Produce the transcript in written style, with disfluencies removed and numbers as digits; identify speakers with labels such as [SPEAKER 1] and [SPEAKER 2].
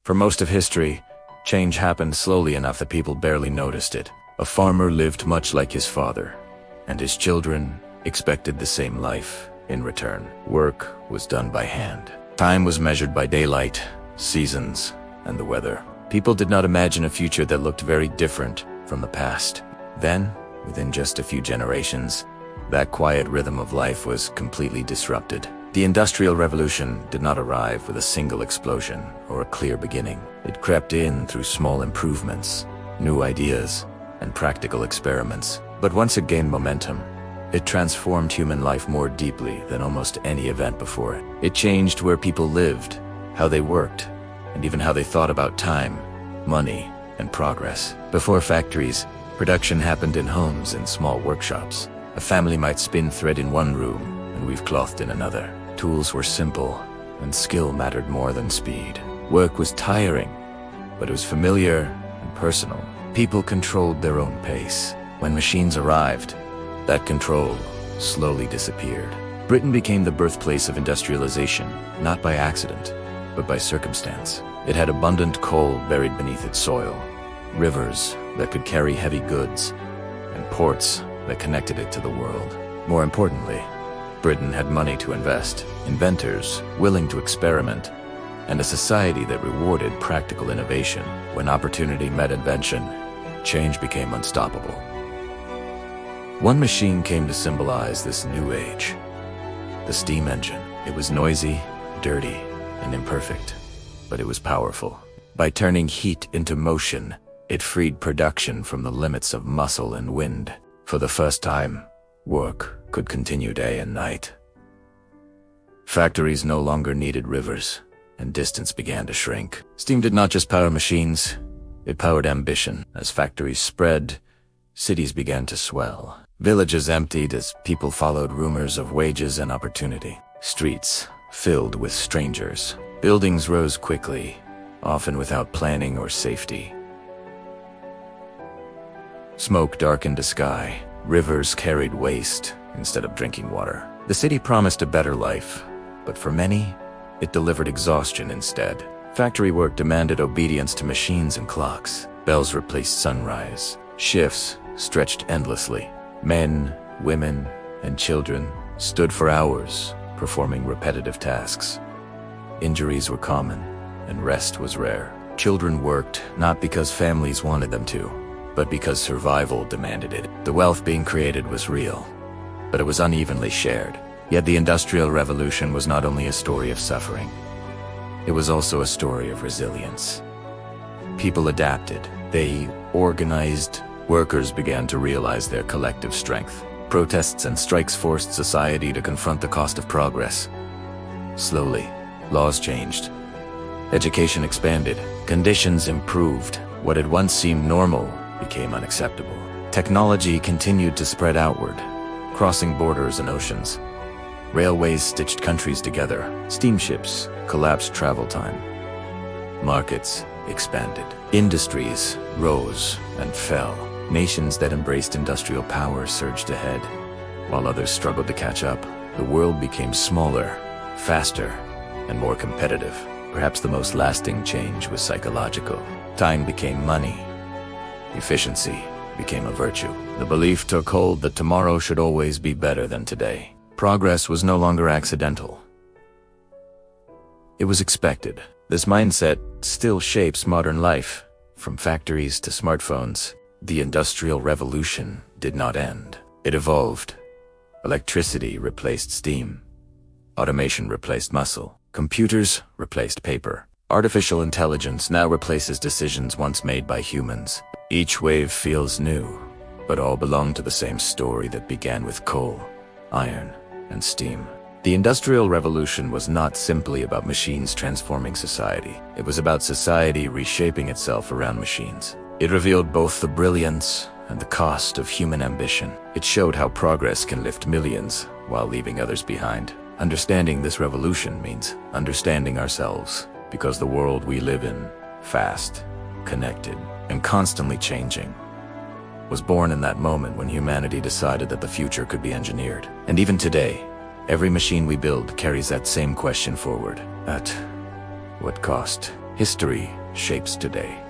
[SPEAKER 1] For most of history, change happened slowly enough that people barely noticed it. A farmer lived much like his father, and his children expected the same life in return. Work was done by hand. Time was measured by daylight, seasons, and the weather. People did not imagine a future that looked very different from the past. Then, within just a few generations, that quiet rhythm of life was completely disrupted. The Industrial Revolution did not arrive with a single explosion or a clear beginning. It crept in through small improvements, new ideas, and practical experiments. But once it gained momentum, it transformed human life more deeply than almost any event before it. It changed where people lived, how they worked, and even how they thought about time, money, and progress. Before factories, production happened in homes and small workshops. A family might spin thread in one room and weave cloth in another. Tools were simple, and skill mattered more than speed. Work was tiring, but it was familiar and personal. People controlled their own pace. When machines arrived, that control slowly disappeared. Britain became the birthplace of industrialization, not by accident, but by circumstance. It had abundant coal buried beneath its soil, rivers that could carry heavy goods, and ports that connected it to the world. More importantly, Britain had money to invest, inventors willing to experiment, and a society that rewarded practical innovation. When opportunity met invention, change became unstoppable. One machine came to symbolize this new age: the steam engine. It was noisy, dirty, and imperfect, but it was powerful. By turning heat into motion, it freed production from the limits of muscle and wind. For the first time, work could continue day and night. Factories no longer needed rivers, and distance began to shrink. Steam did not just power machines, it powered ambition. As factories spread, cities began to swell. Villages emptied as people followed rumors of wages and opportunity. Streets filled with strangers. Buildings rose quickly, often without planning or safety. Smoke darkened the sky. Rivers carried waste instead of drinking water. The city promised a better life, but for many, it delivered exhaustion instead. Factory work demanded obedience to machines and clocks. Bells replaced sunrise. Shifts stretched endlessly. Men, women, and children stood for hours, performing repetitive tasks. Injuries were common, and rest was rare. Children worked not because families wanted them to, but because survival demanded it. The wealth being created was real, but it was unevenly shared. Yet the Industrial Revolution was not only a story of suffering, it was also a story of resilience. People adapted. They organized. Workers began to realize their collective strength. Protests and strikes forced society to confront the cost of progress. Slowly, laws changed. Education expanded. Conditions improved. What had once seemed normal became unacceptable. Technology continued to spread outward, crossing borders and oceans. Railways stitched countries together. Steamships collapsed travel time. Markets expanded. Industries rose and fell. Nations that embraced industrial power surged ahead, while others struggled to catch up. The world became smaller, faster, and more competitive. Perhaps the most lasting change was psychological. Time became money. Efficiency became a virtue. The belief took hold that tomorrow should always be better than today. Progress was no longer accidental. It was expected. This mindset still shapes modern life. From factories to smartphones, the Industrial Revolution did not end. It evolved. Electricity replaced steam. Automation replaced muscle. Computers replaced paper. Artificial intelligence now replaces decisions once made by humans. Each wave feels new, but all belong to the same story that began with coal, iron, and steam. The Industrial Revolution was not simply about machines transforming society. It was about society reshaping itself around machines. It revealed both the brilliance and the cost of human ambition. It showed how progress can lift millions while leaving others behind. Understanding this revolution means understanding ourselves, because the world we live in, fast, connected, and constantly changing, was born in that moment when humanity decided that the future could be engineered. And even today, every machine we build carries that same question forward. At what cost? History shapes today.